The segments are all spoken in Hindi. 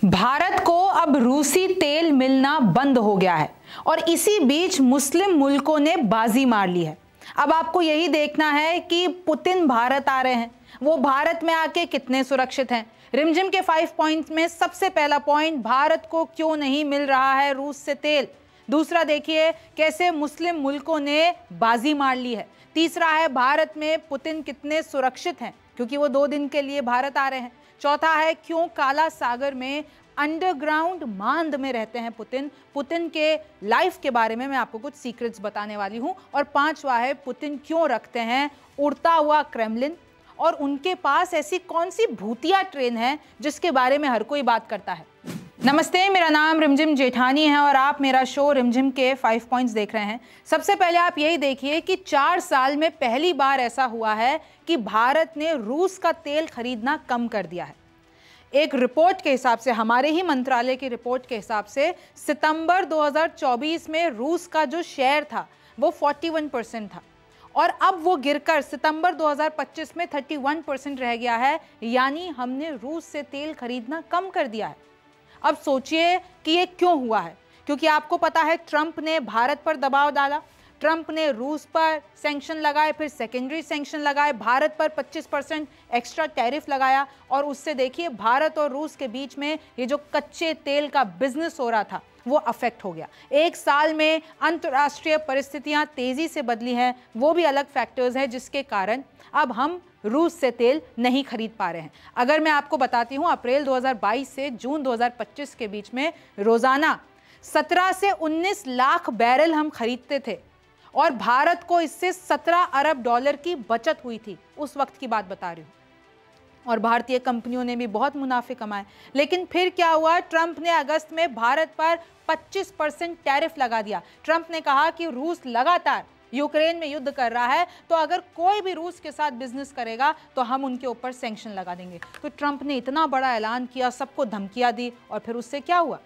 भारत को अब रूसी तेल मिलना बंद हो गया है और इसी बीच मुस्लिम मुल्कों ने बाजी मार ली है। अब आपको यही देखना है कि पुतिन भारत आ रहे हैं, वो भारत में आके कितने सुरक्षित हैं। रिमझिम के 5 पॉइंट्स में सबसे पहला पॉइंट, भारत को क्यों नहीं मिल रहा है रूस से तेल। दूसरा देखिए कैसे मुस्लिम मुल्कों ने बाजी मार ली है। तीसरा है भारत में पुतिन कितने सुरक्षित हैं क्योंकि वो 2 दिन के लिए भारत आ रहे हैं। चौथा है क्यों काला सागर में अंडरग्राउंड मांद में रहते हैं पुतिन के लाइफ के बारे में मैं आपको कुछ सीक्रेट्स बताने वाली हूं। और पांचवा है पुतिन क्यों रखते हैं उड़ता हुआ क्रेमलिन और उनके पास ऐसी कौन सी भूतिया ट्रेन है जिसके बारे में हर कोई बात करता है। नमस्ते, मेरा नाम रिमझिम जेठानी है और आप मेरा शो रिमझिम के 5 पॉइंट्स देख रहे हैं। सबसे पहले आप यही देखिए कि 4 साल में पहली बार ऐसा हुआ है कि भारत ने रूस का तेल खरीदना कम कर दिया है। एक रिपोर्ट के हिसाब से, हमारे ही मंत्रालय की रिपोर्ट के हिसाब से, सितंबर 2024 में रूस का जो शेयर था वो 41% था और अब वो गिरकर सितंबर 2025 में 31% रह गया है। यानी हमने रूस से तेल खरीदना कम कर दिया है। अब सोचिए कि ये क्यों हुआ है, क्योंकि आपको पता है ट्रंप ने भारत पर दबाव डाला, ट्रंप ने रूस पर सैंक्शन लगाए, फिर सेकेंडरी सैंक्शन लगाए, भारत पर 25% एक्स्ट्रा टैरिफ लगाया और उससे देखिए भारत और रूस के बीच में ये जो कच्चे तेल का बिजनेस हो रहा था वो अफेक्ट हो गया। 1 साल में अंतर्राष्ट्रीय परिस्थितियां तेजी से बदली हैं, वो भी अलग फैक्टर्स हैं जिसके कारण अब हम रूस से तेल नहीं खरीद पा रहे हैं। अगर मैं आपको बताती हूं, अप्रैल 2022 से जून 2025 के बीच में रोजाना 17 से 19 लाख बैरल हम खरीदते थे और भारत को इससे 17 अरब डॉलर की बचत हुई थी। उस वक्त की बात बता रही हूं। और भारतीय कंपनियों ने भी बहुत मुनाफे कमाए। लेकिन फिर क्या हुआ, ट्रंप ने अगस्त में भारत पर 25% टैरिफ लगा दिया। ट्रंप ने कहा कि रूस लगातार यूक्रेन में युद्ध कर रहा है, तो अगर कोई भी रूस के साथ बिजनेस करेगा तो हम उनके ऊपर सैंक्शन लगा देंगे। तो ट्रंप ने इतना बड़ा ऐलान किया, सबको धमकियां दी और फिर उससे क्या हुआ,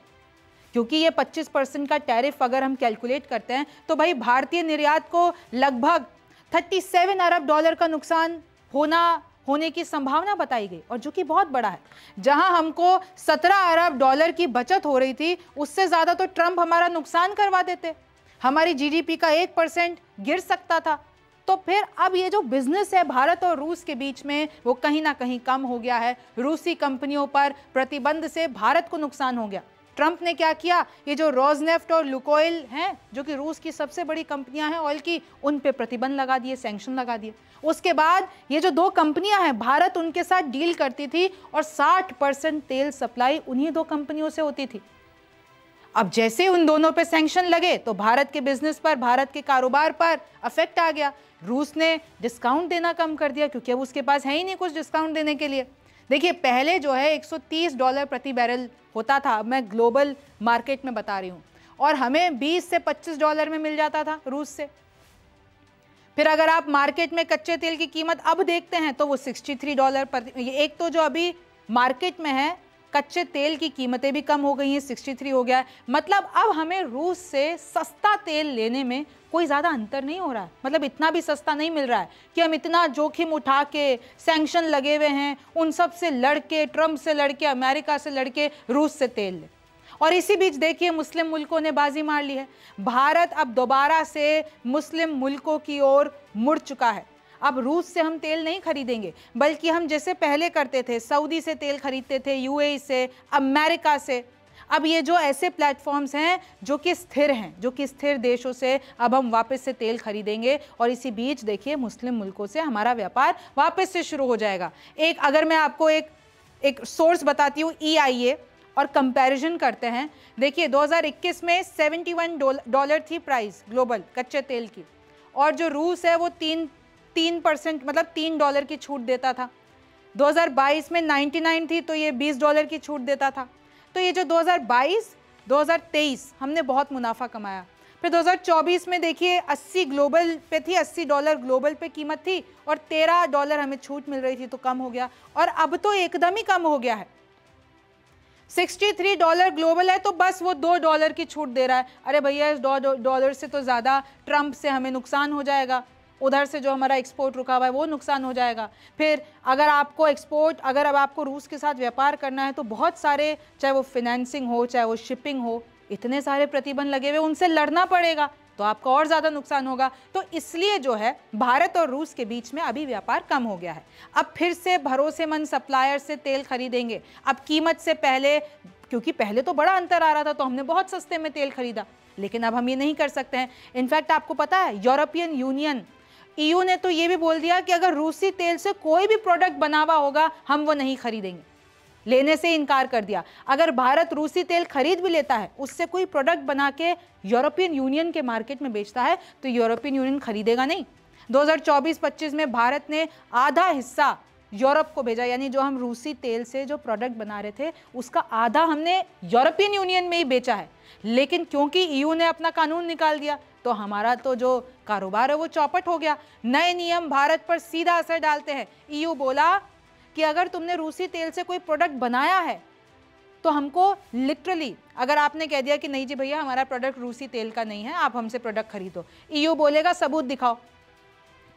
क्योंकि ये 25% का टैरिफ अगर हम कैलकुलेट करते हैं तो भाई भारतीय निर्यात को लगभग 37 अरब डॉलर का नुकसान होने की संभावना बताई गई, और जो कि बहुत बड़ा है। जहां हमको 17 अरब डॉलर की बचत हो रही थी, उससे ज्यादा तो ट्रंप हमारा नुकसान करवा देते। हमारी जीडीपी का 1% गिर सकता था। तो फिर अब ये जो बिजनेस है भारत और रूस के बीच में वो कहीं ना कहीं कम हो गया है। रूसी कंपनियों पर प्रतिबंध से भारत को नुकसान हो गया। ट्रंप ने क्या किया, ये जो रोजनेफ्ट और लुकोइल हैं जो कि रूस की सबसे बड़ी कंपनियां हैं ऑयल की, उन पे प्रतिबंध लगा दिए, सैंक्शन लगा दिए। उसके बाद ये जो 2 कंपनियां हैं, भारत उनके साथ डील करती थी और 60% तेल सप्लाई उन्हीं 2 कंपनियों से होती थी। अब जैसे उन दोनों पे सैंक्शन लगे तो भारत के बिजनेस पर, भारत के कारोबार पर अफेक्ट आ गया। रूस ने डिस्काउंट देना कम कर दिया क्योंकि अब उसके पास है ही नहीं कुछ डिस्काउंट देने के लिए। देखिए पहले जो है $130 प्रति बैरल होता था, अब मैं ग्लोबल मार्केट में बता रही हूँ, और हमें 20 से $25 में मिल जाता था रूस से। फिर अगर आप मार्केट में कच्चे तेल की कीमत अब देखते हैं तो वो $63 प्रति, एक तो जो अभी मार्केट में है कच्चे तेल की कीमतें भी कम हो गई हैं, 63 हो गया है। मतलब अब हमें रूस से सस्ता तेल लेने में कोई ज़्यादा अंतर नहीं हो रहा है। मतलब इतना भी सस्ता नहीं मिल रहा है कि हम इतना जोखिम उठा के, सैंक्शन लगे हुए हैं, उन सब से लड़के, ट्रंप से लड़के, अमेरिका से लड़के रूस से तेल ले। और इसी बीच देखिए मुस्लिम मुल्कों ने बाजी मार ली है। भारत अब दोबारा से मुस्लिम मुल्कों की ओर मुड़ चुका है। अब रूस से हम तेल नहीं खरीदेंगे, बल्कि हम जैसे पहले करते थे, सऊदी से तेल खरीदते थे, यूएई से, अमेरिका से। अब ये जो ऐसे प्लेटफॉर्म्स हैं जो कि स्थिर हैं, जो कि स्थिर देशों से अब हम वापस से तेल खरीदेंगे। और इसी बीच देखिए मुस्लिम मुल्कों से हमारा व्यापार वापस से शुरू हो जाएगा। अगर मैं आपको एक सोर्स बताती हूँ, EIA, और कंपैरिजन करते हैं। देखिए 2021 में $71 थी प्राइस ग्लोबल कच्चे तेल की, और जो रूस है वो 3% मतलब $3 की छूट देता था। 2022 में 99 थी तो ये $20 की छूट देता था। तो ये जो 2022-2023 हमने बहुत मुनाफा कमाया। फिर 2024 में देखिए 80 ग्लोबल पे थी, $80 ग्लोबल पे कीमत थी और $13 हमें छूट मिल रही थी तो कम हो गया। और अब तो एकदम ही कम हो गया है, $63 ग्लोबल है तो बस वो $2 की छूट दे रहा है। अरे भैया इस $2 से तो ज़्यादा ट्रंप से हमें नुकसान हो जाएगा। उधर से जो हमारा एक्सपोर्ट रुका हुआ है वो नुकसान हो जाएगा। फिर अगर आपको एक्सपोर्ट, अगर अब आपको रूस के साथ व्यापार करना है तो बहुत सारे, चाहे वो फिनेंसिंग हो, चाहे वो शिपिंग हो, इतने सारे प्रतिबंध लगे हुए, उनसे लड़ना पड़ेगा, तो आपका और ज़्यादा नुकसान होगा। तो इसलिए जो है भारत और रूस के बीच में अभी व्यापार कम हो गया है। अब फिर से भरोसेमंद सप्लायर से तेल खरीदेंगे। अब कीमत से पहले, क्योंकि पहले तो बड़ा अंतर आ रहा था तो हमने बहुत सस्ते में तेल खरीदा, लेकिन अब हम ये नहीं कर सकते हैं। इनफैक्ट आपको पता है यूरोपियन यूनियन, ईयू ने तो ये भी बोल दिया कि अगर रूसी तेल से कोई भी प्रोडक्ट बना हुआ होगा हम वो नहीं खरीदेंगे, लेने से इनकार कर दिया। अगर भारत रूसी तेल खरीद भी लेता है, उससे कोई प्रोडक्ट बना के यूरोपियन यूनियन के मार्केट में बेचता है तो यूरोपियन यूनियन खरीदेगा नहीं। 2024-25 में भारत ने आधा हिस्सा यूरोप को भेजा, यानी जो हम रूसी तेल से जो प्रोडक्ट बना रहे थे उसका आधा हमने यूरोपियन यूनियन में ही बेचा है। लेकिन क्योंकि ईयू ने अपना कानून निकाल दिया तो हमारा तो जो कारोबार है वो चौपट हो गया। नए नियम भारत पर सीधा असर डालते हैं। ईयू बोला कि अगर तुमने रूसी तेल से कोई प्रोडक्ट बनाया है तो हमको लिटरली, अगर आपने कह दिया कि नहीं जी भैया हमारा प्रोडक्ट रूसी तेल का नहीं है, आप हमसे प्रोडक्ट खरीदो, ईयू बोलेगा सबूत दिखाओ।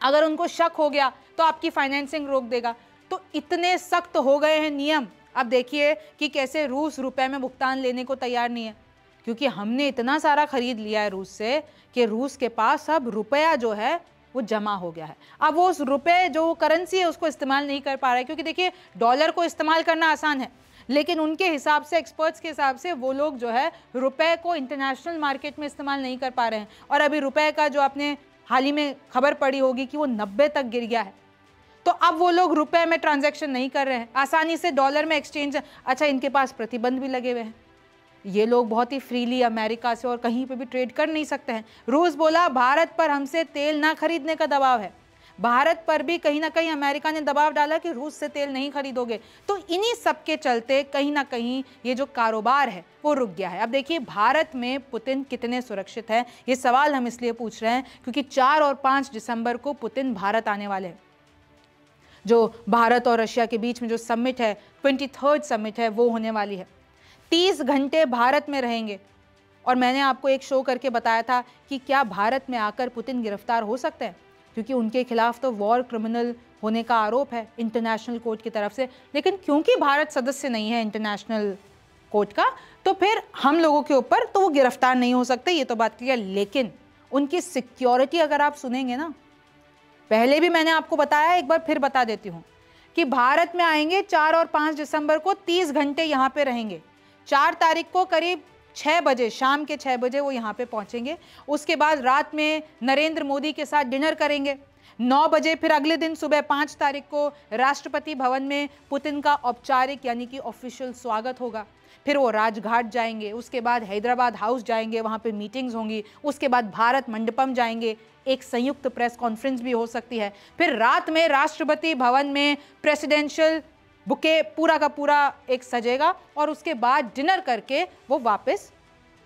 अगर उनको शक हो गया तो आपकी फाइनेंसिंग रोक देगा। तो इतने सख्त हो गए हैं नियम। अब देखिए कि कैसे रूस रुपए में भुगतान लेने को तैयार नहीं है, क्योंकि हमने इतना सारा खरीद लिया है रूस से कि रूस के पास अब रुपया जो है वो जमा हो गया है। अब वो उस रुपए जो करेंसी है उसको इस्तेमाल नहीं कर पा रहा है, क्योंकि देखिए डॉलर को इस्तेमाल करना आसान है, लेकिन उनके हिसाब से, एक्सपर्ट्स के हिसाब से, वो लोग जो है रुपए को इंटरनेशनल मार्केट में इस्तेमाल नहीं कर पा रहे हैं। और अभी रुपए का जो आपने हाल ही में खबर पड़ी होगी कि वो 90 तक गिर गया है, तो अब वो लोग रुपए में ट्रांजैक्शन नहीं कर रहे हैं, आसानी से डॉलर में एक्सचेंज। अच्छा, इनके पास प्रतिबंध भी लगे हुए हैं, ये लोग बहुत ही फ्रीली अमेरिका से और कहीं पे भी ट्रेड कर नहीं सकते हैं। रूस बोला भारत पर हमसे तेल ना खरीदने का दबाव है। भारत पर भी कहीं ना कहीं अमेरिका ने दबाव डाला कि रूस से तेल नहीं खरीदोगे। तो इन्हीं सब के चलते कहीं ना कहीं ये जो कारोबार है वो रुक गया है। अब देखिए भारत में पुतिन कितने सुरक्षित है, ये सवाल हम इसलिए पूछ रहे हैं क्योंकि 4 और 5 दिसंबर को पुतिन भारत आने वाले हैं। जो भारत और रशिया के बीच में जो समिट है, 23rd समिट है, वो होने वाली है। 30 घंटे भारत में रहेंगे। और मैंने आपको एक शो करके बताया था कि क्या भारत में आकर पुतिन गिरफ्तार हो सकते हैं, क्योंकि उनके खिलाफ तो वॉर क्रिमिनल होने का आरोप है इंटरनेशनल कोर्ट की तरफ से। लेकिन क्योंकि भारत सदस्य नहीं है इंटरनेशनल कोर्ट का, तो फिर हम लोगों के ऊपर तो वो गिरफ्तार नहीं हो सकते, ये तो बात क्लियर। लेकिन उनकी सिक्योरिटी अगर आप सुनेंगे ना, पहले भी मैंने आपको बताया, एक बार फिर बता देती हूँ कि भारत में आएंगे 4 और 5 दिसंबर को, 30 घंटे यहाँ पे रहेंगे। 4 तारीख को करीब 6 बजे, शाम के 6 बजे वो यहाँ पे पहुँचेंगे। उसके बाद रात में नरेंद्र मोदी के साथ डिनर करेंगे। 9 बजे फिर अगले दिन सुबह 5 तारीख को राष्ट्रपति भवन में पुतिन का औपचारिक यानी कि ऑफिशियल स्वागत होगा। फिर वो राजघाट जाएंगे, उसके बाद हैदराबाद हाउस जाएंगे, वहाँ पे मीटिंग्स होंगी। उसके बाद भारत मंडपम जाएंगे, एक संयुक्त प्रेस कॉन्फ्रेंस भी हो सकती है। फिर रात में राष्ट्रपति भवन में प्रेसिडेंशियल बुके पूरा का पूरा एक सजेगा और उसके बाद डिनर करके वो वापस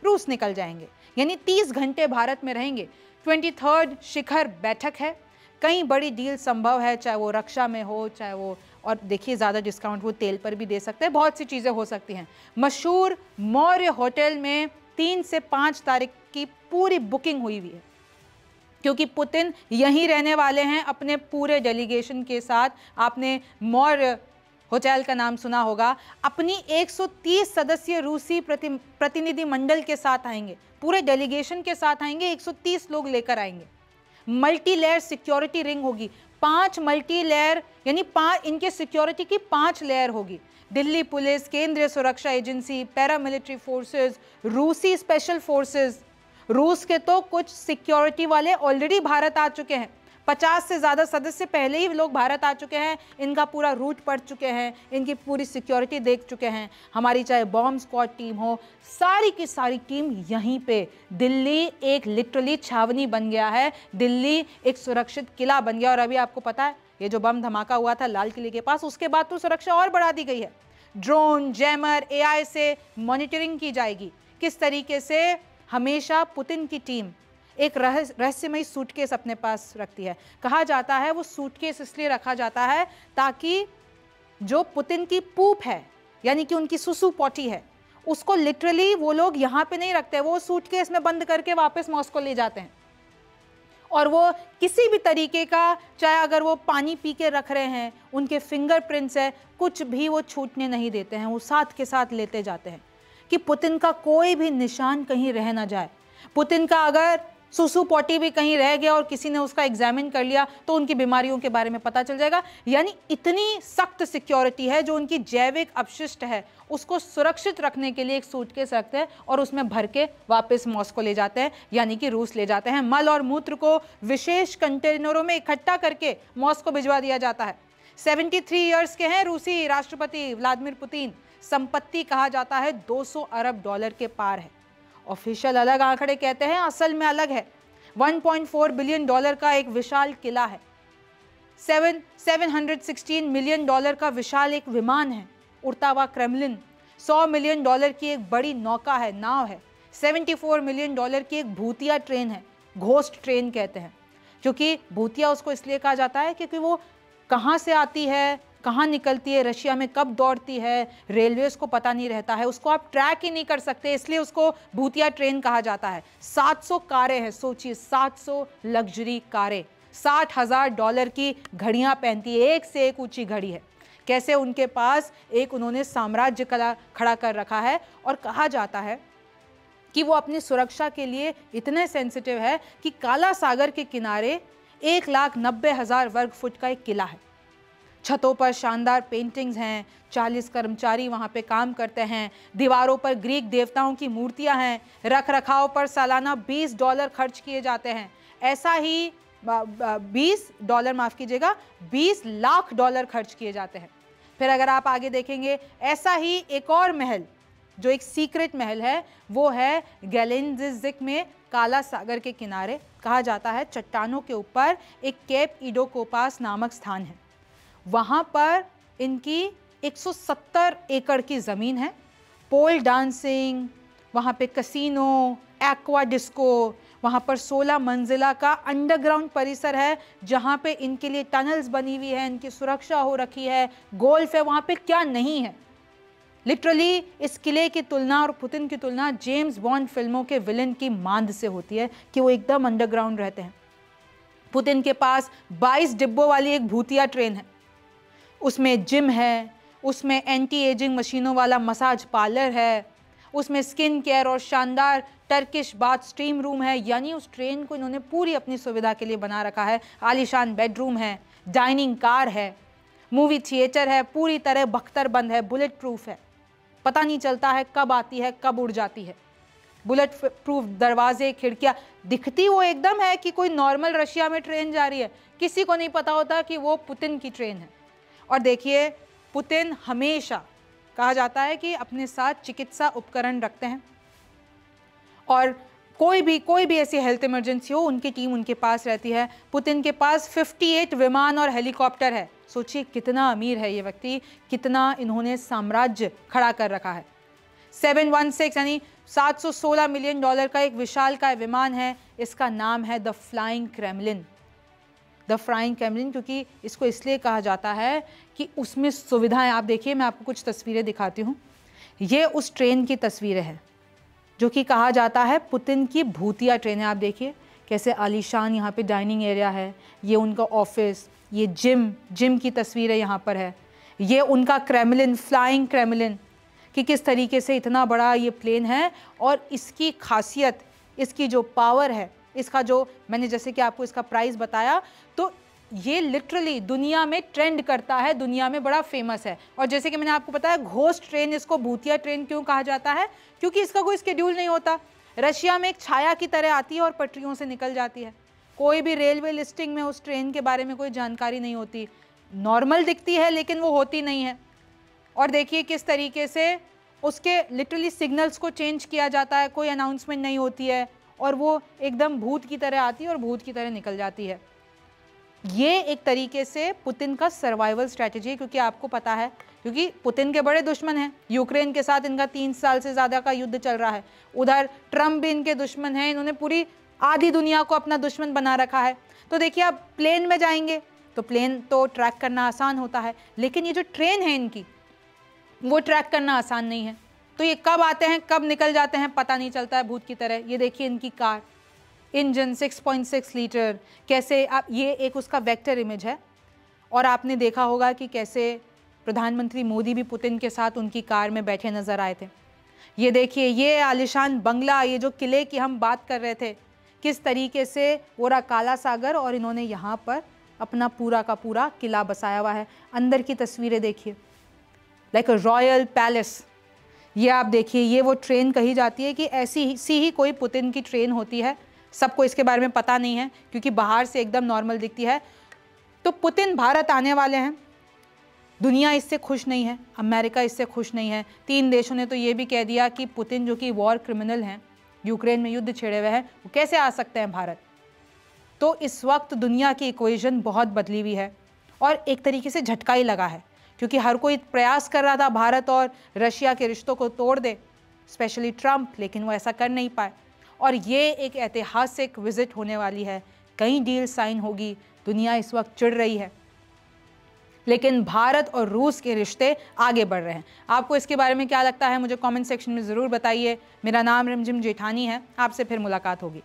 रूस निकल जाएंगे। यानी 30 घंटे भारत में रहेंगे। 23rd शिखर बैठक है, कई बड़ी डील संभव है, चाहे वो रक्षा में हो, चाहे वो, और देखिए ज़्यादा डिस्काउंट वो तेल पर भी दे सकते हैं, बहुत सी चीज़ें हो सकती हैं। मशहूर मौर्य होटल में 3 से 5 तारीख की पूरी बुकिंग हुई है, क्योंकि पुतिन यहीं रहने वाले हैं अपने पूरे डेलीगेशन के साथ। आपने मौर्य होटल का नाम सुना होगा। अपनी 130 सदस्यीय रूसी प्रतिनिधि मंडल के साथ आएंगे, पूरे डेलीगेशन के साथ आएंगे, 130 लोग लेकर आएंगे। मल्टी लेयर सिक्योरिटी रिंग होगी, 5 मल्टी लेयर, यानी 5 इनके सिक्योरिटी की 5 लेयर होगी। दिल्ली पुलिस, केंद्रीय सुरक्षा एजेंसी, पैरामिलिट्री फोर्सेस, रूसी स्पेशल फोर्सेस। रूस के तो कुछ सिक्योरिटी वाले ऑलरेडी भारत आ चुके हैं, 50 से ज़्यादा सदस्य पहले ही लोग भारत आ चुके हैं, इनका पूरा रूट पढ़ चुके हैं, इनकी पूरी सिक्योरिटी देख चुके हैं। हमारी चाहे बॉम्ब स्क्वाड टीम हो, सारी की सारी टीम यहीं पे। दिल्ली एक लिटरली छावनी बन गया है, दिल्ली एक सुरक्षित किला बन गया। और अभी आपको पता है ये जो बम धमाका हुआ था लाल किले के पास, उसके बाद तो सुरक्षा और बढ़ा दी गई है। ड्रोन, जैमर, AI से मॉनिटरिंग की जाएगी किस तरीके से। हमेशा पुतिन की टीम एक रहस्यमयी सूटकेस अपने पास रखती है। कहा जाता है वो सूटकेस इसलिए रखा जाता है ताकि जो पुतिन की पूप है, यानी कि उनकी सुसु पॉटी है, उसको लिटरली वो लोग यहाँ पे नहीं रखते, वो सूटकेस में बंद करके वापस मॉस्को ले जाते हैं। और वो किसी भी तरीके का, चाहे अगर वो पानी पी के रख रहे हैं, उनके फिंगरप्रिंट्स है, कुछ भी वो छूटने नहीं देते हैं, वो साथ के साथ लेते जाते हैं कि पुतिन का कोई भी निशान कहीं रह ना जाए। पुतिन का अगर सुसु पॉटी भी कहीं रह गया और किसी ने उसका एग्जामिन कर लिया तो उनकी बीमारियों के बारे में पता चल जाएगा। यानी इतनी सख्त सिक्योरिटी है, जो उनकी जैविक अपशिष्ट है उसको सुरक्षित रखने के लिए एक सूटकेस रखते हैं और उसमें भर के वापस मॉस्को ले जाते हैं, यानी कि रूस ले जाते हैं। मल और मूत्र को विशेष कंटेनरों में इकट्ठा करके मॉस्को भिजवा दिया जाता है। 73 ईयर्स के हैं रूसी राष्ट्रपति व्लादिमीर पुतिन। संपत्ति कहा जाता है 200 अरब डॉलर के पार है। ऑफिशियल अलग आंकड़े कहते हैं, असल में अलग है। 1.4 बिलियन डॉलर का एक विशाल किला है, 716 मिलियन डॉलर का विशाल एक विमान है उड़ता हुआ क्रेमलिन, 100 मिलियन डॉलर की एक बड़ी नौका है, नाव है, 74 मिलियन डॉलर की एक भूतिया ट्रेन है, घोस्ट ट्रेन कहते हैं, क्योंकि भूतिया उसको इसलिए कहा जाता है क्योंकि वो कहाँ से आती है, कहाँ निकलती है, रशिया में कब दौड़ती है, रेलवेज को पता नहीं रहता है, उसको आप ट्रैक ही नहीं कर सकते, इसलिए उसको भूतिया ट्रेन कहा जाता है। 700 कारें हैं, सोचिए 700 लग्जरी कारें, $60,000 की घड़ियां पहनती है, एक से एक ऊंची घड़ी है। कैसे उनके पास एक उन्होंने साम्राज्य खड़ा कर रखा है। और कहा जाता है कि वो अपनी सुरक्षा के लिए इतने सेंसिटिव है कि काला सागर के किनारे 1,90,000 वर्ग फुट का एक किला है। छतों पर शानदार पेंटिंग्स हैं, 40 कर्मचारी वहाँ पे काम करते हैं, दीवारों पर ग्रीक देवताओं की मूर्तियाँ हैं, रख रखाव पर सालाना $20 खर्च किए जाते हैं। ऐसा ही $20 माफ़ कीजिएगा, $20 लाख खर्च किए जाते हैं। फिर अगर आप आगे देखेंगे, ऐसा ही एक और महल जो एक सीक्रेट महल है, वो है गैलेंजिक में, काला सागर के किनारे। कहा जाता है चट्टानों के ऊपर एक केप इडोकोपास नामक स्थान है, वहाँ पर इनकी 170 एकड़ की ज़मीन है। पोल डांसिंग, वहाँ पे कसिनो, एक्वा डिस्को, वहाँ पर 16 मंजिला का अंडरग्राउंड परिसर है जहाँ पे इनके लिए टनल्स बनी हुई है, इनकी सुरक्षा हो रखी है, गोल्फ है, वहाँ पे क्या नहीं है। लिटरली इस किले की तुलना और पुतिन की तुलना जेम्स बॉन्ड फिल्मों के विलन की मांद से होती है कि वो एकदम अंडरग्राउंड रहते हैं। पुतिन के पास 22 डिब्बों वाली एक भूतिया ट्रेन है, उसमें जिम है, उसमें एंटी एजिंग मशीनों वाला मसाज पार्लर है, उसमें स्किन केयर और शानदार टर्किश बाथ स्टीम रूम है। यानी उस ट्रेन को इन्होंने पूरी अपनी सुविधा के लिए बना रखा है। आलीशान बेडरूम है, डाइनिंग कार है, मूवी थिएटर है, पूरी तरह बख्तर बंद है, बुलेट प्रूफ है, पता नहीं चलता है कब आती है कब उड़ जाती है। बुलेट प्रूफ दरवाजे, खिड़कियाँ, दिखती वो एकदम है कि कोई नॉर्मल रशिया में ट्रेन जा रही है, किसी को नहीं पता होता कि वो पुतिन की ट्रेन है। और देखिए, पुतिन हमेशा कहा जाता है कि अपने साथ चिकित्सा उपकरण रखते हैं और कोई भी ऐसी हेल्थ इमरजेंसी हो, उनकी टीम उनके पास रहती है। पुतिन के पास 58 विमान और हेलीकॉप्टर है। सोचिए कितना अमीर है ये व्यक्ति, कितना इन्होंने साम्राज्य खड़ा कर रखा है। 716 यानी $716 मिलियन का एक विशालकाय विमान है, इसका नाम है the flying Kremlin. The flying Kremlin क्योंकि इसको इसलिए कहा जाता है कि उसमें सुविधाएं, आप देखिए, मैं आपको कुछ तस्वीरें दिखाती हूँ। ये उस ट्रेन की तस्वीरें हैं जो कि कहा जाता है पुतिन की भूतिया ट्रेन है। आप देखिए कैसे आलीशान यहाँ पे डाइनिंग एरिया है, ये उनका ऑफिस, ये जिम की तस्वीरें यहाँ पर है, ये उनका क्रेमलिन, फ्लाइंग क्रेमलिन, कि किस तरीके से इतना बड़ा ये प्लेन है। और इसकी खासियत, इसकी जो पावर है, इसका जो मैंने जैसे कि आपको इसका प्राइस बताया, तो ये लिटरली दुनिया में ट्रेंड करता है, दुनिया में बड़ा फेमस है। और जैसे कि मैंने आपको बताया, घोस्ट ट्रेन, इसको भूतिया ट्रेन क्यों कहा जाता है? क्योंकि इसका कोई स्केड्यूल नहीं होता, रशिया में एक छाया की तरह आती है और पटरियों से निकल जाती है। कोई भी रेलवे लिस्टिंग में उस ट्रेन के बारे में कोई जानकारी नहीं होती, नॉर्मल दिखती है लेकिन वो होती नहीं है। और देखिए किस तरीके से उसके लिटरली सिग्नल्स को चेंज किया जाता है, कोई अनाउंसमेंट नहीं होती है और वो एकदम भूत की तरह आती है और भूत की तरह निकल जाती है। ये एक तरीके से पुतिन का सर्वाइवल स्ट्रैटेजी है, क्योंकि आपको पता है, क्योंकि पुतिन के बड़े दुश्मन हैं, यूक्रेन के साथ इनका 3 साल से ज़्यादा का युद्ध चल रहा है, उधर ट्रम्प भी इनके दुश्मन हैं, इन्होंने पूरी आधी दुनिया को अपना दुश्मन बना रखा है। तो देखिए, आप प्लेन में जाएंगे तो प्लेन तो ट्रैक करना आसान होता है, लेकिन ये जो ट्रेन है इनकी, वो ट्रैक करना आसान नहीं है। तो ये कब आते हैं कब निकल जाते हैं पता नहीं चलता है, भूत की तरह। ये देखिए इनकी कार, इंजन 6.6 लीटर, कैसे आप, ये एक उसका वेक्टर इमेज है। और आपने देखा होगा कि कैसे प्रधानमंत्री मोदी भी पुतिन के साथ उनकी कार में बैठे नजर आए थे। ये देखिए, ये आलिशान बंगला, ये जो किले की हम बात कर रहे थे, किस तरीके से वो रहा काला सागर और इन्होंने यहाँ पर अपना पूरा का पूरा किला बसाया हुआ है। अंदर की तस्वीरें देखिए, लाइक अ रॉयल पैलेस। ये आप देखिए, ये वो ट्रेन कही जाती है कि ऐसी सी ही कोई पुतिन की ट्रेन होती है। सबको इसके बारे में पता नहीं है क्योंकि बाहर से एकदम नॉर्मल दिखती है। तो पुतिन भारत आने वाले हैं, दुनिया इससे खुश नहीं है, अमेरिका इससे खुश नहीं है। 3 देशों ने तो ये भी कह दिया कि पुतिन जो कि वॉर क्रिमिनल हैं, यूक्रेन में युद्ध छेड़े हुए हैं, वो कैसे आ सकते हैं भारत। तो इस वक्त दुनिया की इक्वेशन बहुत बदली हुई है और एक तरीके से झटका ही लगा है क्योंकि हर कोई प्रयास कर रहा था भारत और रशिया के रिश्तों को तोड़ दे, स्पेशली ट्रंप, लेकिन वो ऐसा कर नहीं पाए। और ये एक ऐतिहासिक विजिट होने वाली है, कई डील साइन होगी, दुनिया इस वक्त चिढ़ रही है, लेकिन भारत और रूस के रिश्ते आगे बढ़ रहे हैं। आपको इसके बारे में क्या लगता है मुझे कमेंट सेक्शन में ज़रूर बताइए। मेरा नाम रिमझिम जेठानी है, आपसे फिर मुलाकात होगी।